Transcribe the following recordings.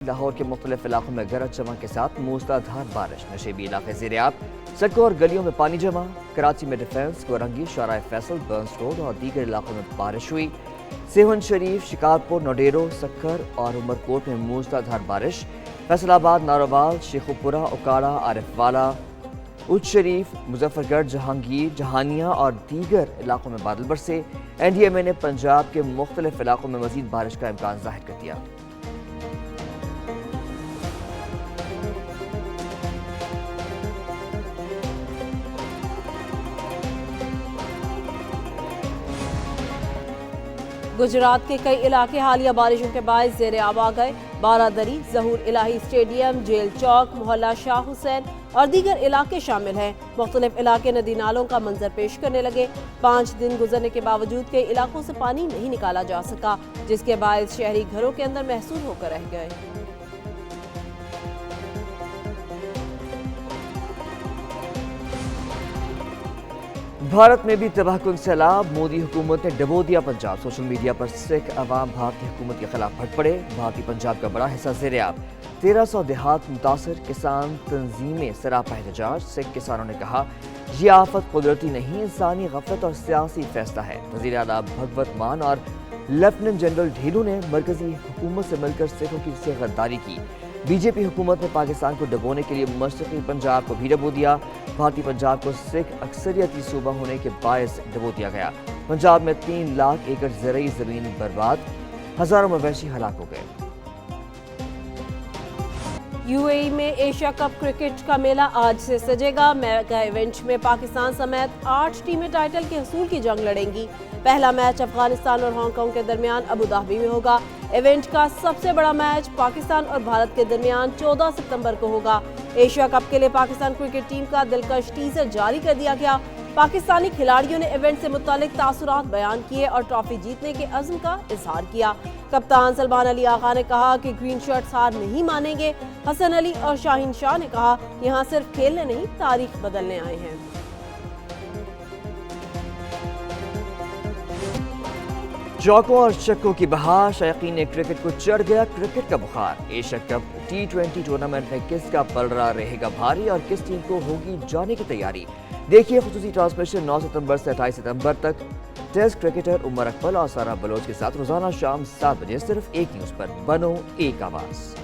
لاہور کے مختلف علاقوں میں گرج چمک کے ساتھ موسلادھار بارش، نشیبی علاقے زیریاب، سڑکوں اور گلیوں میں پانی جمع۔ کراچی میں ڈیفنس، گورنگی، شارع فیصل، برنس روڈ اور دیگر علاقوں میں بارش ہوئی۔ سیون شریف، شکارپور، نوڈیرو، سکھر اور عمرکوٹ میں موسلادھار بارش۔ فیصل آباد، ناروال، شیخوپورہ، اکاڑہ، عارف والا، اچ شریف، مظفر گڑھ، جہانگیر، جہانیہ اور دیگر علاقوں میں بادل برسے۔ این ڈی ایم اے نے پنجاب کے مختلف علاقوں میں مزید بارش کا امکان ظاہر کر دیا۔ گجرات کے کئی علاقے حالیہ بارشوں کے باعث زیر آب آ گئے۔ بارہ دری، ظہور الہی اسٹیڈیم، جیل چوک، محلہ شاہ حسین اور دیگر علاقے شامل ہیں۔ مختلف علاقے ندی نالوں کا منظر پیش کرنے لگے۔ 5 دن گزرنے کے باوجود کئی علاقوں سے پانی نہیں نکالا جا سکا، جس کے باعث شہری گھروں کے اندر محصور ہو کر رہ گئے۔ بھارت میں بھی تباہ کن سیلاب، مودی حکومت نے ڈبو دیا پنجاب۔ سوشل میڈیا پر سکھ عوام بھارتی حکومت کے خلاف پھٹ پڑے۔ بھارتی پنجاب کا بڑا حصہ زیریاب، 1300 دیہات متاثر، کسان تنظیمیں سراپا احتجاج۔ سکھ کسانوں نے کہا یہ آفت قدرتی نہیں، انسانی غفلت اور سیاسی فیصلہ ہے۔ وزیر اعلیٰ بھگوت مان اور لیفٹیننٹ جنرل ڈھیلو نے مرکزی حکومت سے مل کر سکھوں کی سے غداری کی۔ بی جے پی حکومت نے پاکستان کو ڈبونے کے لیے مشرقی پنجاب کو بھی ڈبو دیا۔ بھارتی پنجاب کو سکھ اکثریتی صوبہ ہونے کے باعث ڈبو دیا گیا۔ پنجاب میں 3 لاکھ ایکڑ زرعی زمین برباد، ہزاروں مویشی ہلاک ہو گئے۔ یو اے ای میں ایشیا کپ کرکٹ کا میلہ آج سے سجے گا۔ میگا ایونٹ میں پاکستان سمیت 8 ٹیمیں ٹائٹل کے حصول کی جنگ لڑیں گی۔ پہلا میچ افغانستان اور ہانگ کانگ کے درمیان ابوظہبی میں ہوگا۔ ایونٹ کا سب سے بڑا میچ پاکستان اور بھارت کے درمیان 14 ستمبر کو ہوگا۔ ایشیا کپ کے لیے پاکستان کرکٹ ٹیم کا دلکش ٹیزر جاری کر دیا گیا۔ پاکستانی کھلاڑیوں نے ایونٹ سے متعلق تاثرات بیان کیے اور ٹرافی جیتنے کے عزم کا اظہار کیا۔ کپتان سلمان علی آغا نے کہا کہ گرین شرٹس ہار نہیں مانیں گے۔ حسن علی اور شاہین شاہ نے کہا یہاں صرف کھیلنے نہیں، تاریخ بدلنے آئے ہیں۔ چوکوں اور چھکوں کی بہار، شائقین کرکٹ کو چڑھ گیا کرکٹ کا بخار۔ ایشیا کپ T20 ٹورنامنٹ میں کس کا پلڑا رہے گا بھاری اور کس ٹیم کو ہوگی جانے کی تیاری؟ دیکھیے خصوصی ٹرانسمیشن 9 ستمبر سے 28 ستمبر تک ٹیسٹ کرکٹر عمر اکمل اور سارا بلوچ کے ساتھ روزانہ شام 7 بجے صرف ایک نیوز پر۔ بنو ایک آواز۔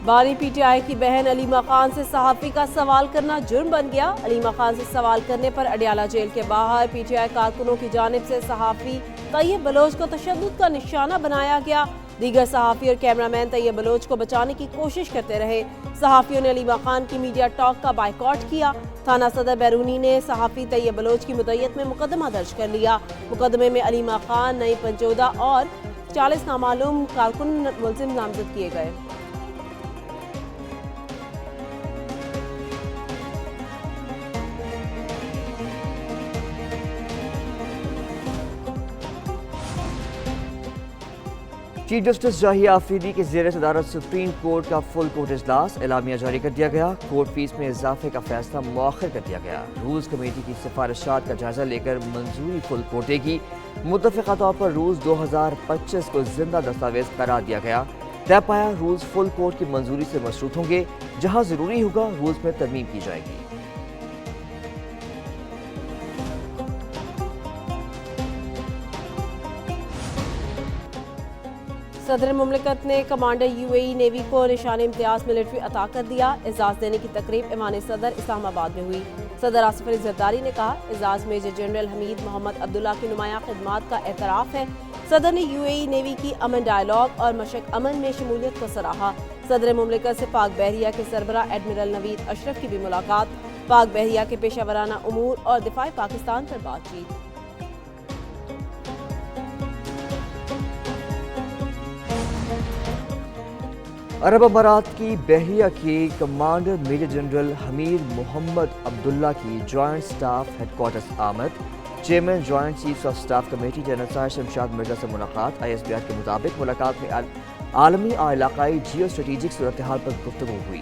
بانی پی ٹی آئی کی بہن علیمہ خان سے صحافی کا سوال کرنا جرم بن گیا۔ علیمہ خان سے سوال کرنے پر اڈیالہ جیل کے باہر پی ٹی آئی کارکنوں کی جانب سے صحافی طیب بلوچ کو تشدد کا نشانہ بنایا گیا۔ دیگر صحافی اور کیمرامین طیب بلوچ کو بچانے کی کوشش کرتے رہے۔ صحافیوں نے علیمہ خان کی میڈیا ٹاک کا بائیکاٹ کیا۔ تھانہ صدر بیرونی نے صحافی طیب بلوچ کی مدعیت میں مقدمہ درج کر لیا۔ مقدمے میں علیمہ خان، نئی پنجودہ اور 40 نامعلوم کارکن ملزم نامزد کیے گئے۔ چیف جسٹس جاہیہ آفریدی کے زیر صدارت سپریم کورٹ کا فل کورٹ اجلاس، اعلامیہ جاری کر دیا گیا۔ کورٹ فیس میں اضافے کا فیصلہ مؤخر کر دیا گیا۔ رولز کمیٹی کی سفارشات کا جائزہ لے کر منظوری فل کورٹ دے گی۔ متفقہ طور پر رولز 2025 کو زندہ دستاویز قرار دیا گیا۔ طے پایا رولز فل کورٹ کی منظوری سے مشروط ہوں گے۔ جہاں ضروری ہوگا رولز میں ترمیم کی جائے گی۔ صدر مملکت نے commander you a E navy کو نشان امتیاز ملٹری عطا کر دیا۔ اعزاز دینے کی تقریب ایوان صدر اسلام آباد میں ہوئی۔ صدر آصف علی زرداری نے کہا اعزاز major general Hamid Mohammed Abdullah کی نمایاں خدمات کا اعتراف ہے۔ صدر نے یو اے ای نیوی کی امن ڈائیلاگ اور مشق امن میں شمولیت کو سراہا۔ صدر مملکت سے پاک بحریہ کے سربراہ ایڈمرل نوید اشرف کی بھی ملاقات۔ پاک بحریہ کے پیشہ ورانہ امور اور دفاع پاکستان پر بات چیت۔ عرب امارات کی بحریہ کے commander major general Hamid Mohammed Abdullah کی جوائنٹ سٹاف ہیڈ کوارٹرز آمد۔ Chairman joint chiefs of staff committee general Sahir Shamshad Mirza سے ملاقات۔ ISBR کے مطابق ملاقات میں عالمی اور علاقائی جیو اسٹریٹجک صورتحال پر گفتگو ہوئی۔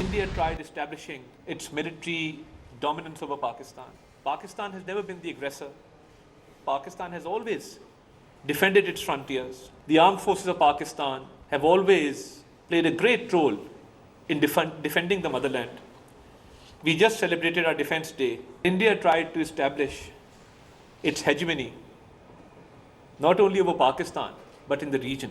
India tried establishing its military dominance over Pakistan. Pakistan has never been the aggressor. Pakistan has always defended its frontiers. The armed forces of Pakistan have always played a great role in defending the motherland. We just celebrated our Defence Day. India tried to establish its hegemony not only over Pakistan but in the region.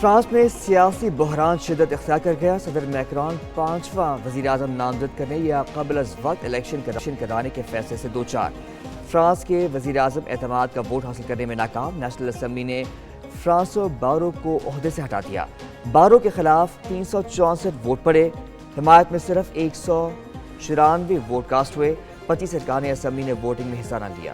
France میں سیاسی بحران شدت اختیار کر گیا. صدر Macron 5واں وزیر اعظم نامزد کرنے یا قبل از وقت الیکشن کرانے کے فیصلے سے دوچار. فرانس کے وزیر اعظم اعتماد کا ووٹ حاصل کرنے میں ناکام. نیشنل اسمبلی نے فرانسو بارو کو عہدے سے ہٹا دیا. بارو کے خلاف 364 ووٹ پڑے. حمایت میں صرف 194 ووٹ کاسٹ ہوئے. 25 ارکان اسمبلی نے ووٹنگ میں حصہ نہ لیا.